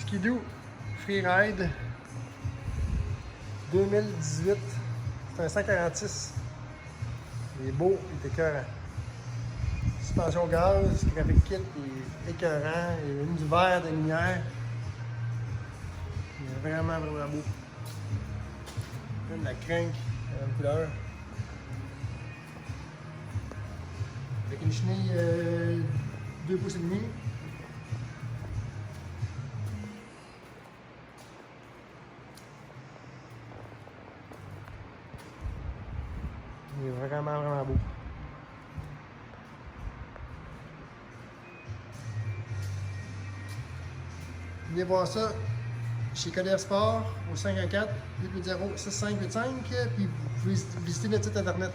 Petit Doo Freeride 2018. C'est un 146. Il est beau, il est écœurant. Suspension gaz, graphique kit, il est écœurant. Il a mis du vert, des lumières. Il est vraiment beau. Même la crank, la même couleur. Avec une chenille 2 pouces et demi. Il est vraiment beau. Venez voir ça chez KDF Sports au 514-880-6585, puis vous pouvez visiter notre site internet.